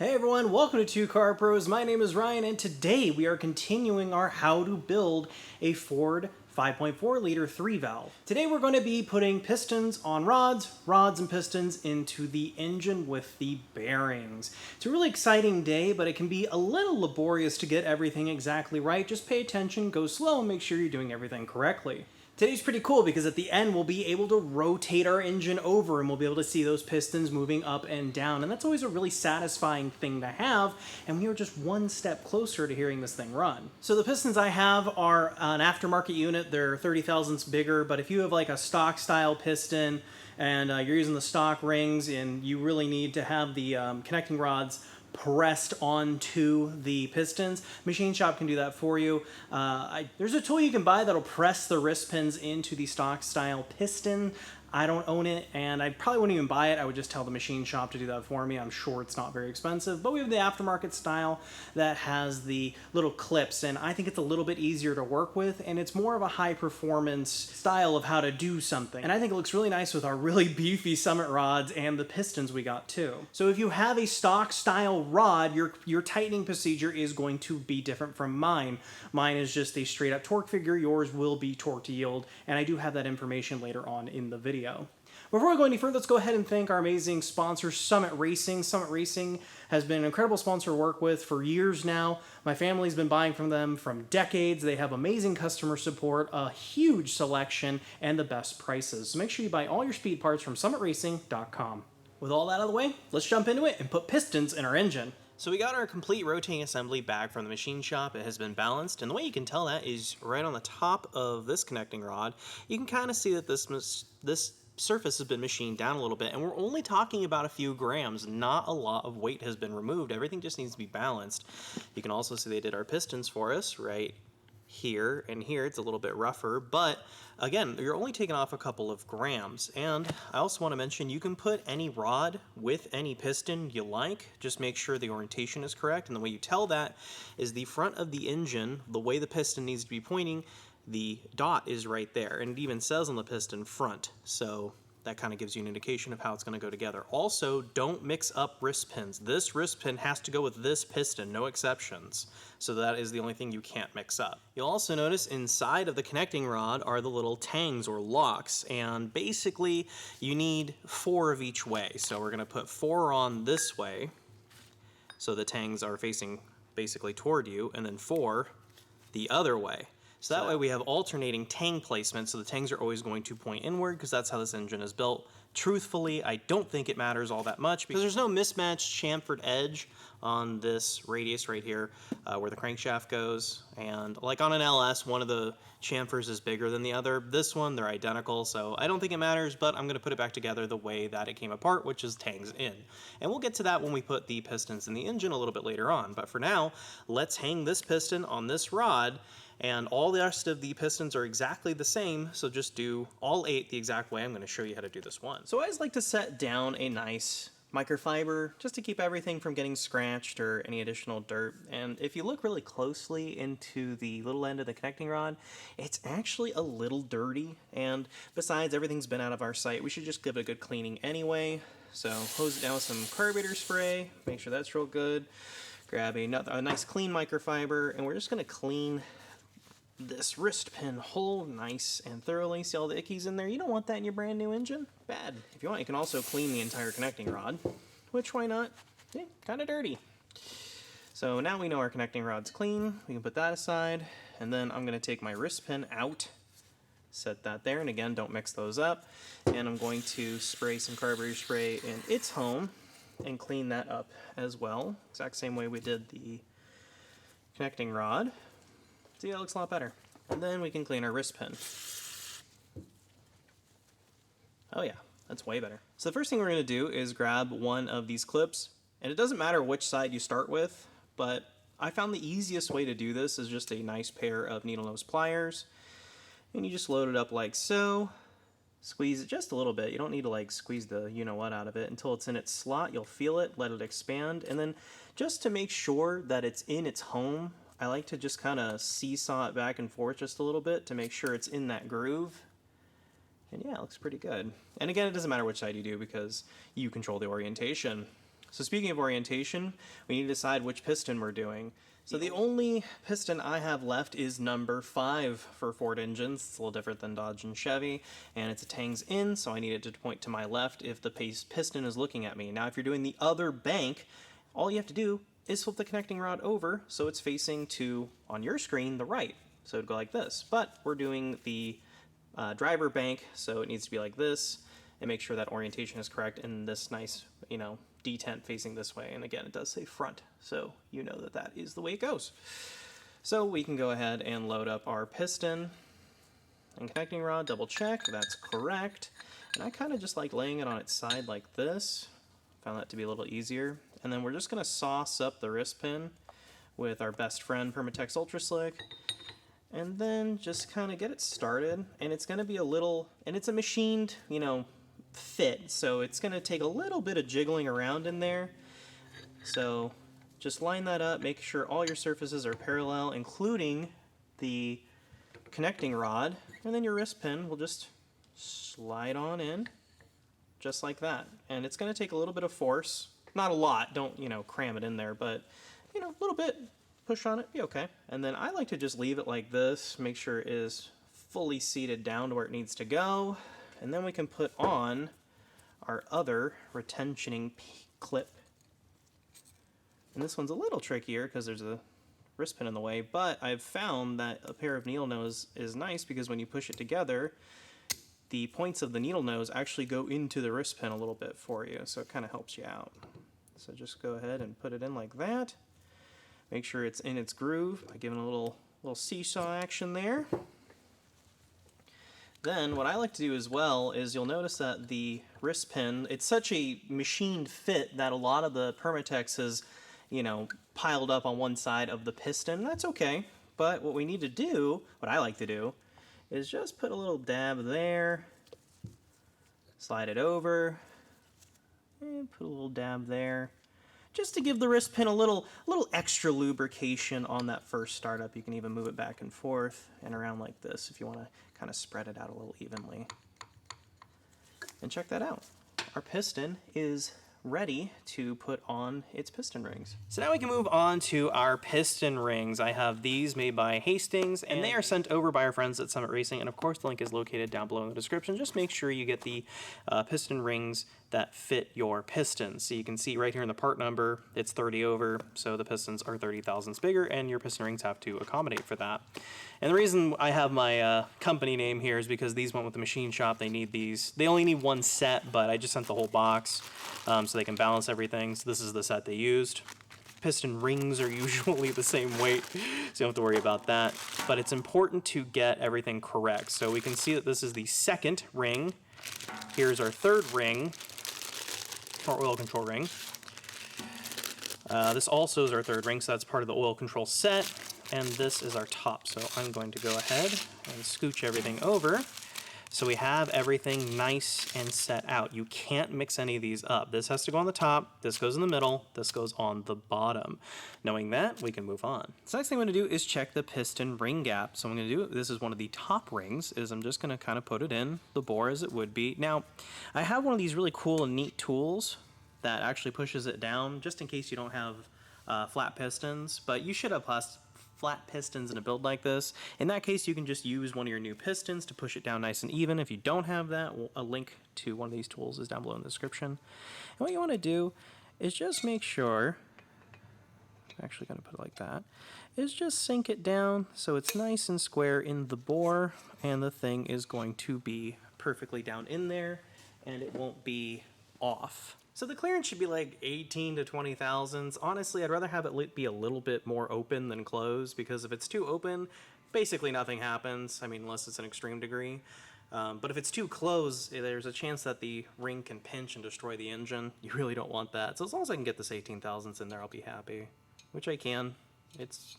Hey everyone, welcome to Two Car Pros. My name is Ryan, and today we are continuing our how to build a Ford 5.4 liter 3-valve. Today we're going to be putting pistons on rods, rods and pistons into the engine with the bearings. It's a really exciting day, but it can be a little laborious to get everything exactly right. Just pay attention, go slow, and make sure you're doing everything correctly. Today's pretty cool because at the end we'll be able to rotate our engine over and we'll be able to see those pistons moving up and down, and that's always a really satisfying thing to have, and we are just one step closer to hearing this thing run. So the pistons I have are an aftermarket unit. They're 30 thousandths bigger, but if you have like a stock style piston and you're using the stock rings and you really need to have the connecting rods pressed onto the pistons, Machine Shop can do that for you. There's a tool you can buy that'll press the wrist pins into the stock style piston. I don't own it, and I probably wouldn't even buy it. I would just tell the Machine Shop to do that for me. I'm sure it's not very expensive, but we have the aftermarket style that has the little clips, and I think it's a little bit easier to work with, and it's more of a high performance style of how to do something. And I think it looks really nice with our really beefy Summit rods and the pistons we got too. So if you have a stock style rod, your tightening procedure is going to be different from mine. Mine is just a straight up torque figure. Yours will be torque to yield, and I do have that information later on in the video. Before we go any further, let's go ahead and thank our amazing sponsor, Summit Racing. Summit Racing has been an incredible sponsor to work with for years now. My family's been buying from them from decades. They have amazing customer support, a huge selection, and the best prices. So make sure you buy all your speed parts from summitracing.com. With all that out of the way, let's jump into it and put pistons in our engine. So we got our complete rotating assembly back from the Machine Shop. It has been balanced, and the way you can tell that is right on the top of this connecting rod. You can kind of see that this surface has been machined down a little bit, and we're only talking about a few grams. Not a lot of weight has been removed. Everything just needs to be balanced. You can also see they did our pistons for us right here and here. It's a little bit rougher, but again, you're only taking off a couple of grams. And I also want to mention, you can put any rod with any piston you like. Just make sure the orientation is correct, and the way you tell that is the front of the engine, the way the piston needs to be pointing, the dot is right there, and it even says on the piston front, so that kind of gives you an indication of how it's going to go together. Also, don't mix up wrist pins. This wrist pin has to go with this piston, no exceptions. So that is the only thing you can't mix up. You'll also notice inside of the connecting rod are the little tangs or locks, and basically you need 4 of each way. So we're going to put 4 on this way, so the tangs are facing basically toward you, and then 4 the other way. So that way we have alternating tang placement, so the tangs are always going to point inward, because that's how this engine is built. Truthfully, I don't think it matters all that much, because there's no mismatched chamfered edge on this radius right here where the crankshaft goes. And like on an LS, one of the chamfers is bigger than the other. This one, they're identical, so I don't think it matters, but I'm going to put it back together the way that it came apart, which is tangs in. And we'll get to that when we put the pistons in the engine a little bit later on. But for now, let's hang this piston on this rod, and all the rest of the pistons are exactly the same, so just do all 8 the exact way. I'm going to show you how to do this one. So I always like to set down a nice microfiber just to keep everything from getting scratched or any additional dirt. And if you look really closely into the little end of the connecting rod, it's actually a little dirty, and besides, everything's been out of our sight. We should just give it a good cleaning anyway. So hose it down with some carburetor spray, make sure that's real good. Grab a nice clean microfiber, and we're just going to clean this wrist pin hole nice and thoroughly. See all the ickies in there? You don't want that in your brand new engine. Bad. If you want, you can also clean the entire connecting rod, which, why not? Yeah, kind of dirty. So now we know our connecting rod's clean. We can put that aside, and then I'm going to take my wrist pin out, set that there, and again, don't mix those up. And I'm going to spray some carburetor spray in its home and clean that up as well. Exact same way we did the connecting rod. See, that looks a lot better. And then we can clean our wrist pin. Oh yeah, that's way better. So the first thing we're going to do is grab one of these clips, and it doesn't matter which side you start with, but I found the easiest way to do this is just a nice pair of needle nose pliers, and you just load it up like so. Squeeze it just a little bit. You don't need to like squeeze the you-know-what out of it until it's in its slot. You'll feel it, let it expand, and then just to make sure that it's in its home, I like to just kind of seesaw it back and forth just a little bit to make sure it's in that groove. And yeah, it looks pretty good. And again, it doesn't matter which side you do because you control the orientation. So speaking of orientation, we need to decide which piston we're doing. So the only piston I have left is number 5 for Ford engines. It's a little different than Dodge and Chevy, and it's a tangs in, so I need it to point to my left if the piston is looking at me. Now if you're doing the other bank, all you have to do is flip the connecting rod over so it's facing to, on your screen, the right. So it'd go like this. But we're doing the driver bank, so it needs to be like this, and make sure that orientation is correct in this nice, detent facing this way. And again, it does say front, so you know that that is the way it goes. So we can go ahead and load up our piston and connecting rod, double check, that's correct. And I kind of just like laying it on its side like this. Found that to be a little easier. And then we're just gonna sauce up the wrist pin with our best friend Permatex Ultra Slick. And then just kind of get it started. And it's gonna be a little, and it's a machined, fit, so it's going to take a little bit of jiggling around in there. So just line that up, make sure all your surfaces are parallel, including the connecting rod, and then your wrist pin will just slide on in just like that. And it's going to take a little bit of force, not a lot, don't cram it in there, but a little bit, push on it, be okay. And then I like to just leave it like this, make sure it is fully seated down to where it needs to go. And then we can put on our other retentioning clip. And this one's a little trickier because there's a wrist pin in the way, but I've found that a pair of needle nose is nice because when you push it together, the points of the needle nose actually go into the wrist pin a little bit for you, so it kind of helps you out. So just go ahead and put it in like that. Make sure it's in its groove by giving a little seesaw action there. Then what I like to do as well is you'll notice that the wrist pin, it's such a machined fit that a lot of the Permatex is, piled up on one side of the piston. That's okay, but what we need to do, what I like to do, is just put a little dab there, slide it over, and put a little dab there, just to give the wrist pin a little extra lubrication on that first startup. You can even move it back and forth and around like this if you want to kind of spread it out a little evenly. And check that out. Our piston is ready to put on its piston rings. So now we can move on to our piston rings. I have these made by Hastings, and they are sent over by our friends at Summit Racing, and of course the link is located down below in the description. Just make sure you get the piston rings that fit your pistons. So you can see right here in the part number, it's 30 over, so the pistons are 30 thousandths bigger, and your piston rings have to accommodate for that. And the reason I have my company name here is because these went with the machine shop. They need these. They only need one set, but I just sent the whole box so they can balance everything. So this is the set they used. Piston rings are usually the same weight, so you don't have to worry about that. But it's important to get everything correct. So we can see that this is the second ring. Here's our third ring, our oil control ring. This also is our third ring, so that's part of the oil control set. And this is our top. So I'm going to go ahead and scooch everything over so we have everything nice and set out. You can't mix any of these up. This has to go on the top, this goes in the middle, this goes on the bottom. Knowing that, we can move on. So next thing I'm going to do is check the piston ring gap. So I'm going to do, this is one of the top rings, is I'm just going to kind of put it in the bore as it would be. Now, I have one of these really cool and neat tools that actually pushes it down, just in case you don't have flat pistons, but you should have flat pistons in a build like this. In that case, you can just use one of your new pistons to push it down nice and even. If you don't have that, a link to one of these tools is down below in the description. And what you want to do is just make sure, I'm actually going to put it like that, is just sink it down so it's nice and square in the bore, and the thing is going to be perfectly down in there, and it won't be off. So the clearance should be like 18 to 20 thousandths. Honestly, I'd rather have it be a little bit more open than closed, because if it's too open, basically nothing happens. I mean, unless it's an extreme degree. But if it's too closed, there's a chance that the ring can pinch and destroy the engine. You really don't want that. So as long as I can get this 18 thousandths in there, I'll be happy. Which I can. It's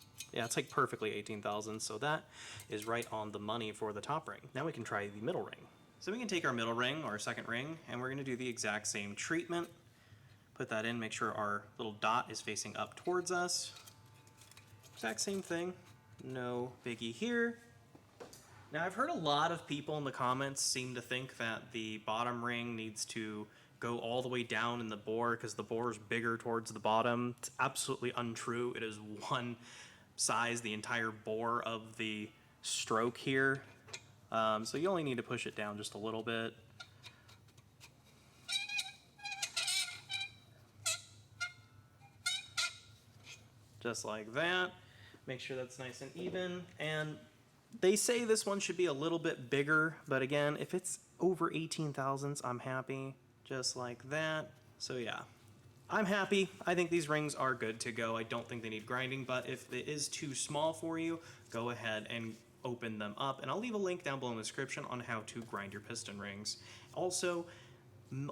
like perfectly 18 thousandths, so that is right on the money for the top ring. Now we can try the middle ring. So we can take our middle ring, or second ring, and we're going to do the exact same treatment. Put that in, make sure our little dot is facing up towards us. Exact same thing, no biggie here. Now I've heard a lot of people in the comments seem to think that the bottom ring needs to go all the way down in the bore because the bore is bigger towards the bottom. It's absolutely untrue. It is one size, the entire bore of the stroke here. So you only need to push it down just a little bit. Just like that. Make sure that's nice and even. And they say this one should be a little bit bigger, but again, if it's over 18 thousandths, I'm happy. Just like that. So yeah, I'm happy. I think these rings are good to go. I don't think they need grinding, but if it is too small for you, go ahead and open them up. And I'll leave a link down below in the description on how to grind your piston rings. Also,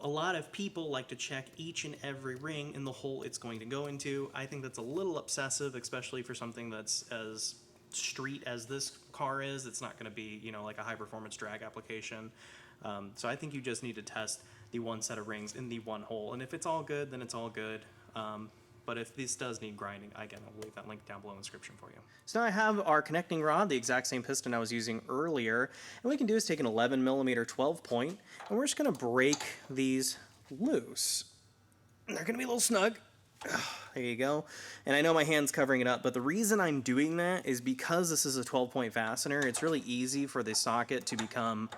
a lot of people like to check each and every ring in the hole it's going to go into. I think that's a little obsessive, especially for something that's as street as this car is. It's not going to be, you know, like a high performance drag application. So I think you just need to test the one set of rings in the one hole. And if it's all good, then it's all good. But if this does need grinding, again, I'll leave that link down below in the description for you. So now I have our connecting rod, the exact same piston I was using earlier. And what we can do is take an 11 millimeter 12 point, and we're just going to break these loose. And they're going to be a little snug. There you go. And I know my hand's covering it up, but the reason I'm doing that is because this is a 12-point fastener, it's really easy for the socket to become,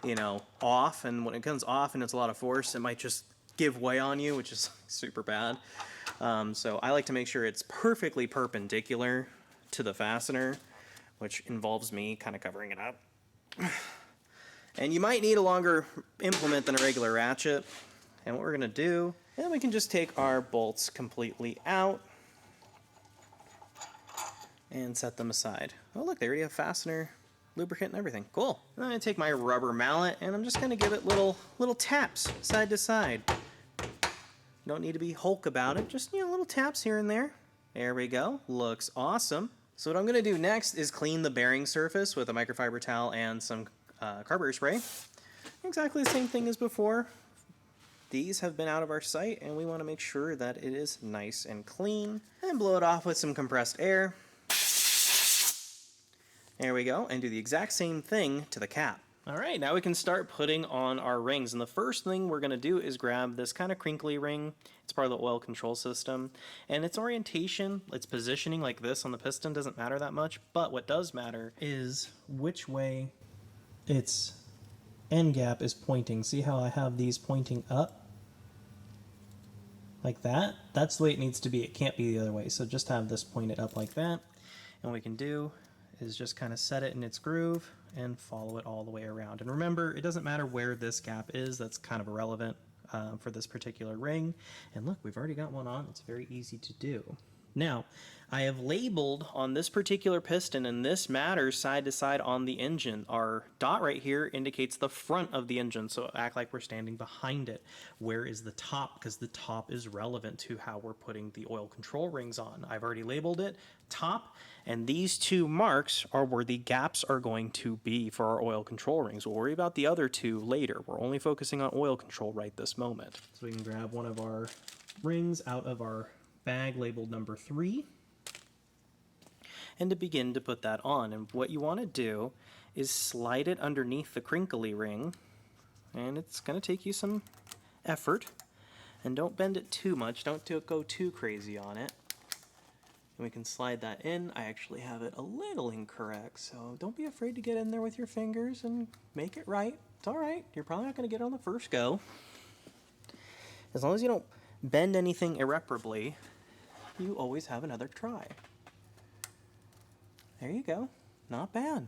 you know, off. And when it comes off and it's a lot of force, it might just give way on you, which is super bad. So I like to make sure it's perfectly perpendicular to the fastener, which involves me kind of covering it up. And you might need a longer implement than a regular ratchet. And what we're going to do, and we can just take our bolts completely out and set them aside. Oh look, they already have fastener, lubricant, and everything. Cool. And I'm going to take my rubber mallet and I'm just going to give it little taps side to side. Don't need to be Hulk about it, just, you know, little taps here and there. There we go. Looks awesome. So what I'm going to do next is clean the bearing surface with a microfiber towel and some carburetor spray. Exactly the same thing as before. These have been out of our sight, and we want to make sure that it is nice and clean. And blow it off with some compressed air. There we go, and do the exact same thing to the cap. All right, now we can start putting on our rings. And the first thing we're going to do is grab this kind of crinkly ring. It's part of the oil control system. And its orientation, its positioning like this on the piston doesn't matter that much. But what does matter is which way its end gap is pointing. See how I have these pointing up? Like that? That's the way it needs to be. It can't be the other way. So just have this pointed up like that. And what we can do is just kind of set it in its groove and follow it all the way around. And remember, it doesn't matter where this gap is. That's kind of irrelevant for this particular ring. And look, we've already got one on. It's very easy to do. Now, I have labeled on this particular piston, and this matters side to side on the engine. Our dot right here indicates the front of the engine, so act like we're standing behind it. Where is the top? Because the top is relevant to how we're putting the oil control rings on. I've already labeled it top, and these two marks are where the gaps are going to be for our oil control rings. We'll worry about the other two later. We're only focusing on oil control right this moment. So we can grab one of our rings out of our bag labeled number 3 and to begin to put that on. And what you want to do is slide it underneath the crinkly ring, and it's going to take you some effort, and don't bend it too much, don't go too crazy on it. And we can slide that in. I actually have it a little incorrect, so don't be afraid to get in there with your fingers and make it right. It's all right. You're probably not going to get it on the first go. As long as you don't bend anything irreparably, you always have another try. There you go. Not bad.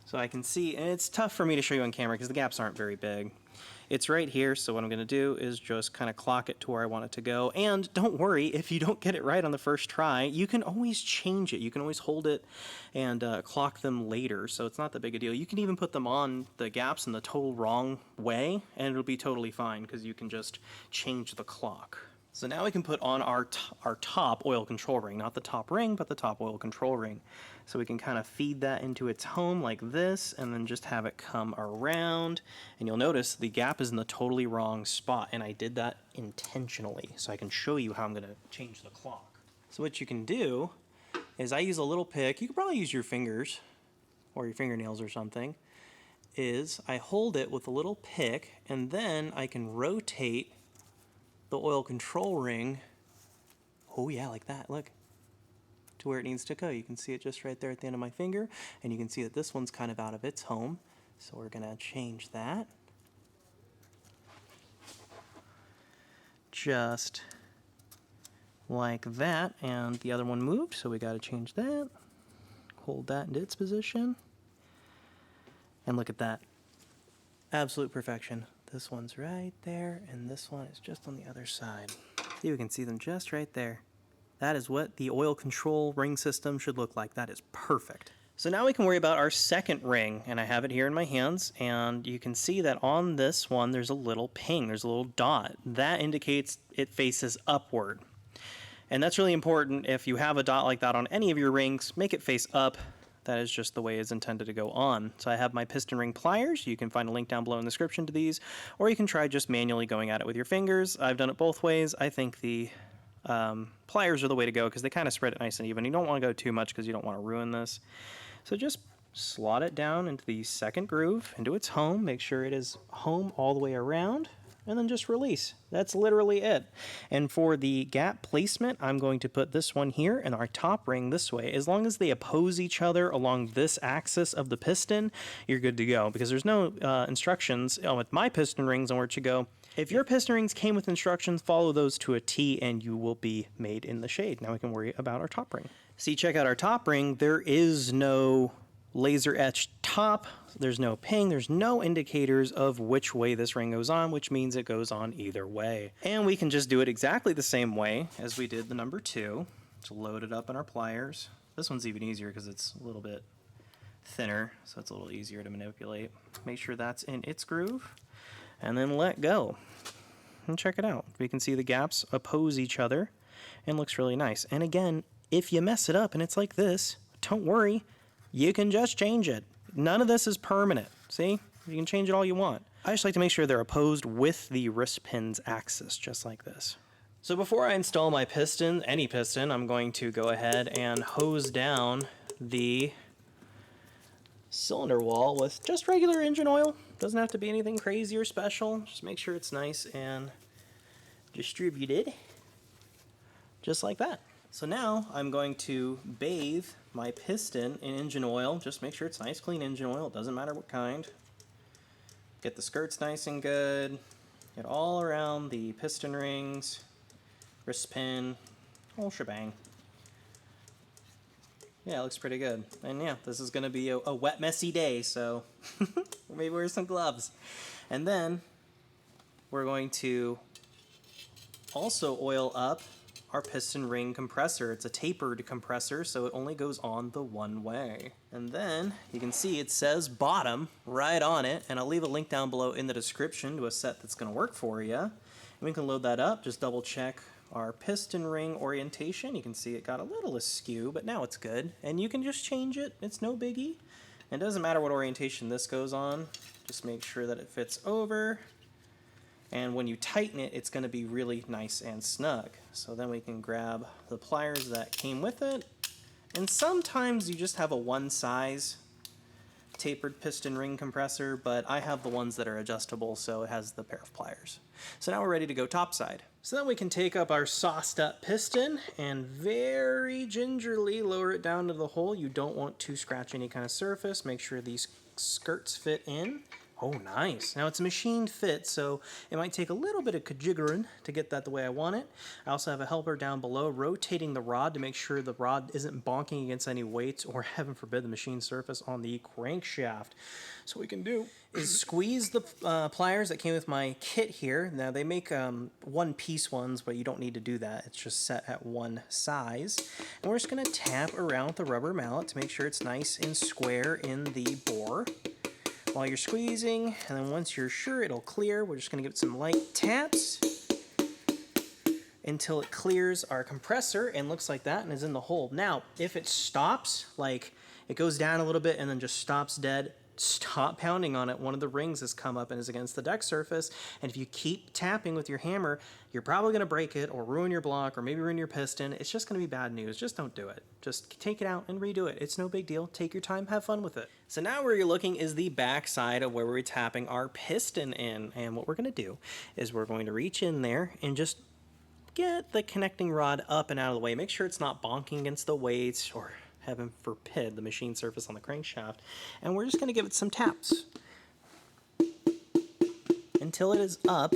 So I can see, and it's tough for me to show you on camera because the gaps aren't very big. It's right here, so what I'm going to do is just kind of clock it to where I want it to go. And don't worry, if you don't get it right on the first try, you can always change it. You can always hold it and clock them later, so it's not that big a deal. You can even put them on the gaps in the total wrong way, and it'll be totally fine because you can just change the clock. So now we can put on our top oil control ring, not the top ring, but the top oil control ring. So we can kind of feed that into its home like this, and then just have it come around. And you'll notice the gap is in the totally wrong spot, and I did that intentionally, so I can show you how I'm gonna change the clock. So what you can do is I use a little pick. You could probably use your fingers or your fingernails or something. is I hold it with a little pick, and then I can rotate the oil control ring, oh yeah, like that, look, to where it needs to go. You can see it just right there at the end of my finger, and you can see that this one's kind of out of its home. So we're gonna change that. Just like that, and the other one moved, so we gotta change that. Hold that in its position. And look at that. Absolute perfection. This one's right there, and this one is just on the other side. You can see them just right there. That is what the oil control ring system should look like. That is perfect. So now we can worry about our second ring, and I have it here in my hands, and you can see that on this one there's a little ping, there's a little dot. That indicates it faces upward. And that's really important. If you have a dot like that on any of your rings, make it face up. That is just the way it's intended to go on. So I have my piston ring pliers. You can find a link down below in the description to these, or you can try just manually going at it with your fingers. I've done it both ways. I think the pliers are the way to go because they kind of spread it nice and even. You don't want to go too much because you don't want to ruin this. So just slot it down into the second groove, into its home. Make sure it is home all the way around, and then just release. That's literally it. And for the gap placement, I'm going to put this one here and our top ring this way. As long as they oppose each other along this axis of the piston, you're good to go, because there's no instructions with my piston rings on where to go. If your piston rings came with instructions, follow those to a T and you will be made in the shade. Now we can worry about our top ring. See, check out our top ring. There is no laser etched top, there's no ping, there's no indicators of which way this ring goes on, which means it goes on either way. And we can just do it exactly the same way as we did the number 2. Just load it up in our pliers. This one's even easier because it's a little bit thinner, so it's a little easier to manipulate. Make sure that's in its groove, and then let go. And check it out. We can see the gaps oppose each other and looks really nice. And again, if you mess it up and it's like this, don't worry. You can just change it. None of this is permanent. See? You can change it all you want. I just like to make sure they're opposed with the wrist pin's axis, just like this. So before I install my piston, any piston, I'm going to go ahead and hose down the cylinder wall with just regular engine oil. Doesn't have to be anything crazy or special. Just make sure it's nice and distributed, just like that. So now I'm going to bathe my piston in engine oil. Just make sure it's nice, clean engine oil. It doesn't matter what kind. Get the skirts nice and good. Get all around the piston rings, wrist pin, whole shebang. Yeah, it looks pretty good. And yeah, this is going to be a wet, messy day, so maybe wear some gloves. And then we're going to also oil up our piston ring compressor. It's a tapered compressor, so it only goes on the one way. And then you can see it says bottom right on it, and I'll leave a link down below in the description to a set that's going to work for you. And we can load that up. Just double check our piston ring orientation. You can see it got a little askew, but now it's good. And you can just change it. It's no biggie. And it doesn't matter what orientation this goes on. Just make sure that it fits over. And when you tighten it, it's going to be really nice and snug. So then we can grab the pliers that came with it. And sometimes you just have a one size tapered piston ring compressor, but I have the ones that are adjustable, so it has the pair of pliers. So now we're ready to go topside. So then we can take up our sauced up piston and very gingerly lower it down to the hole. You don't want to scratch any kind of surface. Make sure these skirts fit in. Oh, nice. Now it's a machined fit, so it might take a little bit of kajiggering to get that the way I want it. I also have a helper down below rotating the rod to make sure the rod isn't bonking against any weights or, heaven forbid, the machined surface on the crankshaft. So what we can do is squeeze the pliers that came with my kit here. Now they make one-piece ones, but you don't need to do that. It's just set at one size. And we're just going to tap around with the rubber mallet to make sure it's nice and square in the bore while you're squeezing. And then once you're sure it'll clear, we're just going to give it some light taps until it clears our compressor and looks like that and is in the hole. Now, if it stops, like it goes down a little bit and then just stops dead, stop pounding on it, one of the rings has come up and is against the deck surface, and if you keep tapping with your hammer, you're probably going to break it or ruin your block or maybe ruin your piston. It's just going to be bad news. Just don't do it. Just take it out and redo it. It's no big deal. Take your time, have fun with it. So now where you're looking is the back side of where we're tapping our piston in, and what we're going to do is we're going to reach in there and just get the connecting rod up and out of the way. Make sure it's not bonking against the weights or, heaven forbid, the machine surface on the crankshaft. And we're just going to give it some taps until it is up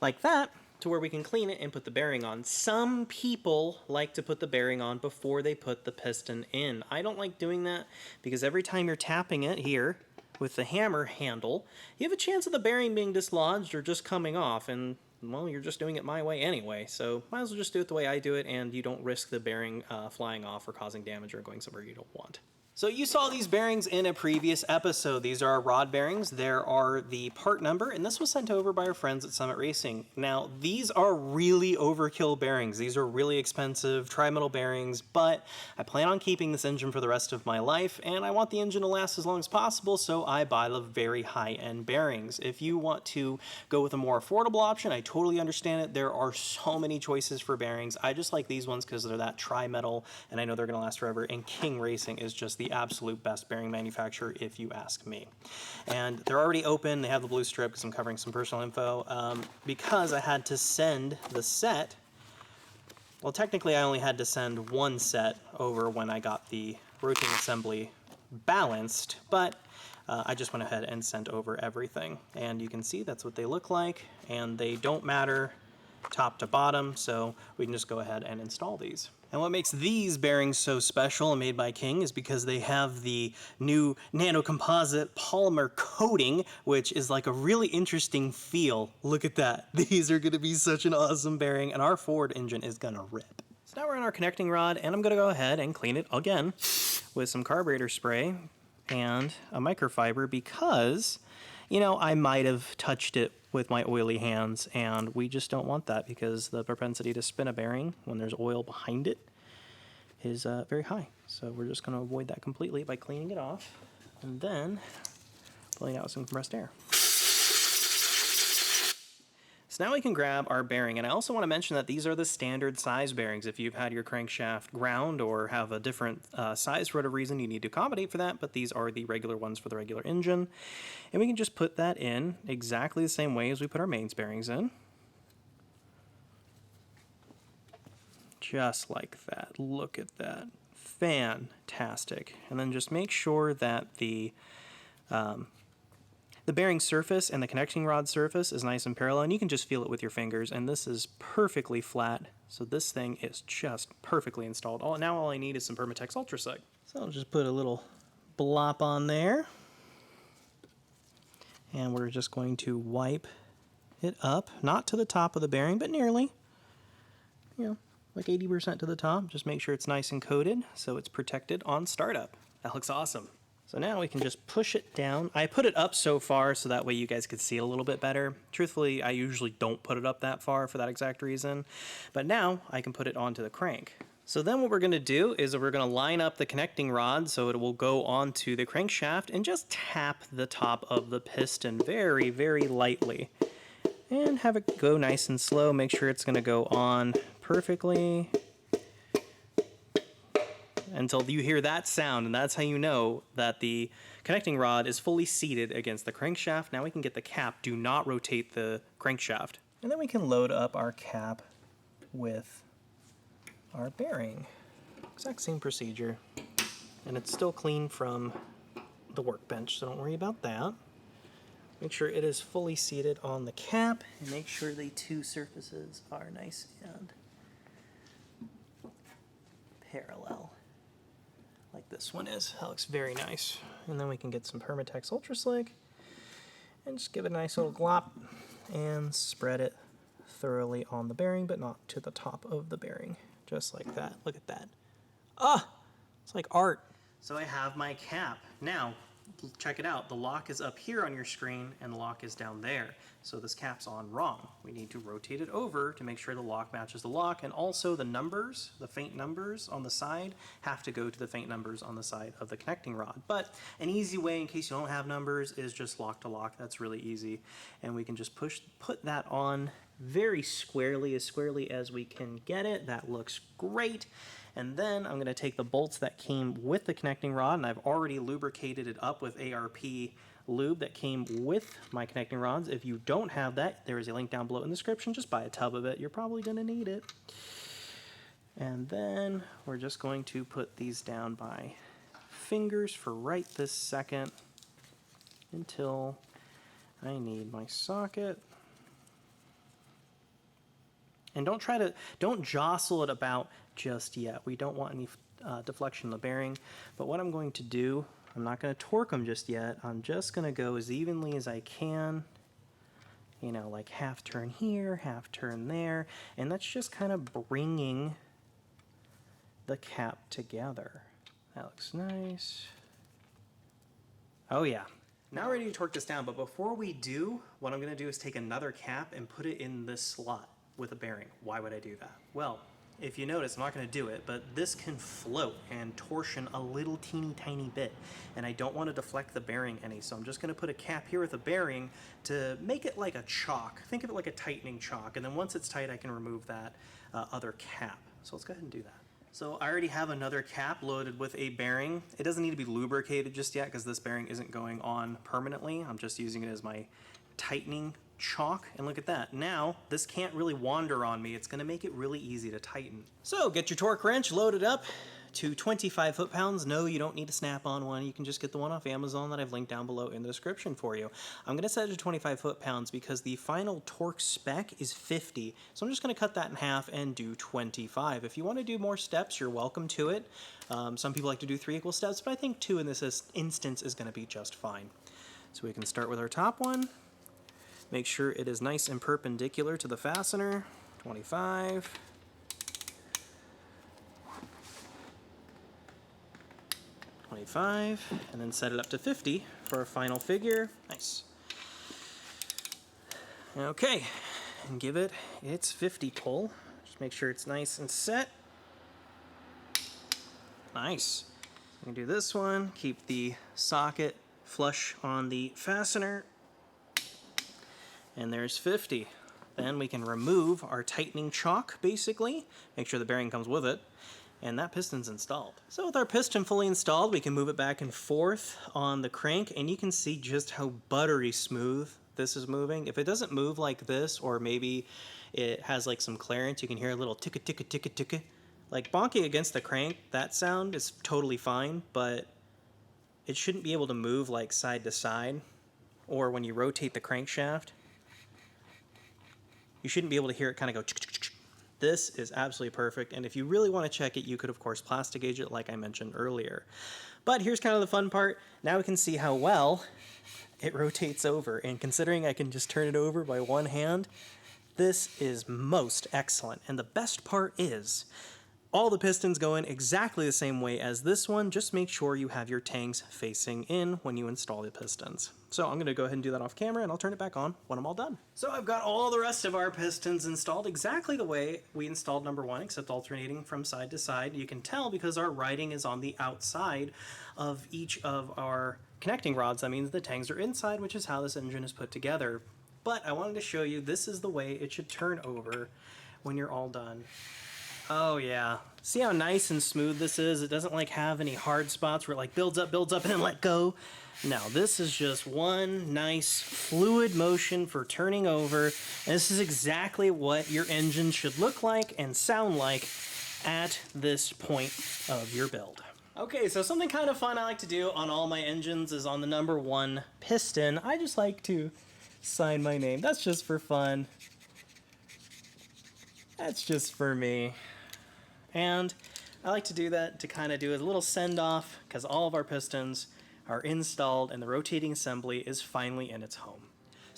like that, to where we can clean it and put the bearing on. Some people like to put the bearing on before they put the piston in. I don't like doing that because every time you're tapping it here with the hammer handle, you have a chance of the bearing being dislodged or just coming off, and well, you're just doing it my way anyway, so might as well just do it the way I do it, and you don't risk the bearing flying off or causing damage or going somewhere you don't want. So you saw these bearings in a previous episode. These are our rod bearings. There are the part number, and this was sent over by our friends at Summit Racing. Now, these are really overkill bearings. These are really expensive tri-metal bearings, but I plan on keeping this engine for the rest of my life, and I want the engine to last as long as possible, so I buy the very high-end bearings. If you want to go with a more affordable option, I totally understand it. There are so many choices for bearings. I just like these ones because they're that tri-metal, and I know they're going to last forever, and King Racing is just the absolute best bearing manufacturer if you ask me. And they're already open. They have the blue strip because I'm covering some personal info. Because I had to send the set, well, technically I only had to send one set over when I got the rotating assembly balanced, but I just went ahead and sent over everything. And you can see that's what they look like, and they don't matter top to bottom, so we can just go ahead and install these. And what makes these bearings so special and made by King is because they have the new nanocomposite polymer coating, which is like a really interesting feel. Look at that. These are going to be such an awesome bearing, and our Ford engine is going to rip. So now we're on our connecting rod, and I'm going to go ahead and clean it again with some carburetor spray and a microfiber because, you know, I might have touched it with my oily hands, and we just don't want that because the propensity to spin a bearing when there's oil behind it is very high. So we're just going to avoid that completely by cleaning it off and then pulling out some compressed air. So now we can grab our bearing, and I also want to mention that these are the standard size bearings. If you've had your crankshaft ground or have a different size for whatever reason, you need to accommodate for that, but these are the regular ones for the regular engine. And we can just put that in exactly the same way as we put our mains bearings in. Just like that. Look at that. Fantastic. And then just make sure that the bearing surface and the connecting rod surface is nice and parallel, and you can just feel it with your fingers, and this is perfectly flat, so this thing is just perfectly installed. Now all I need is some Permatex Ultra Sec. So I'll just put a little blop on there, and we're just going to wipe it up, not to the top of the bearing, but nearly, you know, like 80% to the top. Just make sure it's nice and coated so it's protected on startup. That looks awesome. So now we can just push it down. I put it up so far so that way you guys could see it a little bit better. Truthfully, I usually don't put it up that far for that exact reason, but now I can put it onto the crank. So then what we're going to do is we're going to line up the connecting rod so it will go onto the crankshaft and just tap the top of the piston very, very lightly. And have it go nice and slow. Make sure it's going to go on perfectly until you hear that sound, and that's how you know that the connecting rod is fully seated against the crankshaft. Now we can get the cap. Do not rotate the crankshaft. And then we can load up our cap with our bearing. Exact same procedure. And it's still clean from the workbench, so don't worry about that. Make sure it is fully seated on the cap, and make sure the two surfaces are nice and parallel, like this one is. That looks very nice. And then we can get some Permatex Ultra Slick and just give it a nice little glop and spread it thoroughly on the bearing, but not to the top of the bearing. Just like that. Look at that. Ah! It's like art. So I have my cap. Now, check it out. The lock is up here on your screen and the lock is down there. So this cap's on wrong. We need to rotate it over to make sure the lock matches the lock, and also the numbers, the faint numbers on the side, have to go to the faint numbers on the side of the connecting rod. But an easy way in case you don't have numbers is just lock to lock. That's really easy. And we can just put that on very squarely as we can get it. That looks great. And then I'm going to take the bolts that came with the connecting rod, and I've already lubricated it up with ARP lube that came with my connecting rods. If you don't have that, there is a link down below in the description. Just buy a tub of it. You're probably going to need it. And then we're just going to put these down by fingers for right this second until I need my socket. And don't jostle it about just yet. We don't want any deflection in the bearing. But what I'm going to do, I'm not going to torque them just yet. I'm just going to go as evenly as I can. You know, like half turn here, half turn there. And that's just kind of bringing the cap together. That looks nice. Oh yeah. Now we're ready to torque this down, but before we do, what I'm going to do is take another cap and put it in this slot with a bearing. Why would I do that? Well, if you notice, I'm not going to do it, but this can float and torsion a little teeny tiny bit, and I don't want to deflect the bearing any, so I'm just going to put a cap here with a bearing to make it like a chock. Think of it like a tightening chock, and then once it's tight, I can remove that other cap. So let's go ahead and do that. So I already have another cap loaded with a bearing. It doesn't need to be lubricated just yet because this bearing isn't going on permanently. I'm just using it as my tightening chock, and look at that. Now this can't really wander on me. It's going to make it really easy to tighten. So get your torque wrench loaded up to 25 foot-pounds. No, you don't need a snap-on one. You can just get the one off Amazon that I've linked down below in the description for you. I'm going to set it to 25 foot-pounds because the final torque spec is 50. So I'm just going to cut that in half and do 25. If you want to do more steps, you're welcome to it. Some people like to do 3 equal steps, but I think 2 in this instance is going to be just fine. So we can start with our top one. Make sure it is nice and perpendicular to the fastener. 25. 25, and then set it up to 50 for our final figure. Nice. Okay, and give it its 50 pull. Just make sure it's nice and set. Nice. We can do this one. Keep the socket flush on the fastener. And there's 50. Then we can remove our tightening chock, basically. Make sure the bearing comes with it. And that piston's installed. So with our piston fully installed, we can move it back and forth on the crank, and you can see just how buttery smooth this is moving. If it doesn't move like this, or maybe it has like some clearance, you can hear a little ticka ticka ticka ticka. Like bonking against the crank, that sound is totally fine, but it shouldn't be able to move like side to side, or when you rotate the crankshaft, you shouldn't be able to hear it kind of go ch-ch-ch-ch. This is absolutely perfect, and if you really want to check it, you could of course plastic gauge it like I mentioned earlier. But here's kind of the fun part. Now we can see how well it rotates over, and considering I can just turn it over by one hand, this is most excellent. And the best part is, all the pistons go in exactly the same way as this one. Just make sure you have your tanks facing in when you install the pistons. So I'm going to go ahead and do that off camera, and I'll turn it back on when I'm all done. So I've got all the rest of our pistons installed exactly the way we installed number 1, except alternating from side to side. You can tell because our writing is on the outside of each of our connecting rods. That means the tangs are inside, which is how this engine is put together. But I wanted to show you this is the way it should turn over when you're all done. Oh yeah. See how nice and smooth this is? It doesn't like have any hard spots where it like builds up, and then let go. No, this is just one nice fluid motion for turning over. And this is exactly what your engine should look like and sound like at this point of your build. Okay, so something kind of fun I like to do on all my engines is on the number 1 piston, I just like to sign my name. That's just for fun. That's just for me. And I like to do that to kind of do a little send-off because all of our pistons are installed and the rotating assembly is finally in its home.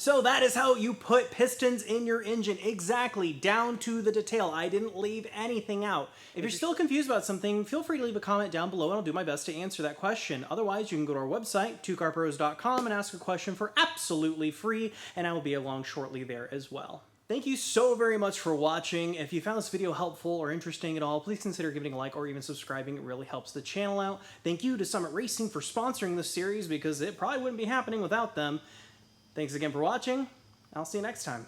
So that is how you put pistons in your engine, exactly, down to the detail. I didn't leave anything out. If you're still confused about something, feel free to leave a comment down below and I'll do my best to answer that question. Otherwise, you can go to our website, 2carpros.com, and ask a question for absolutely free, and I will be along shortly there as well. Thank you so very much for watching. If you found this video helpful or interesting at all, please consider giving a like or even subscribing. It really helps the channel out. Thank you to Summit Racing for sponsoring this series because it probably wouldn't be happening without them. Thanks again for watching. I'll see you next time.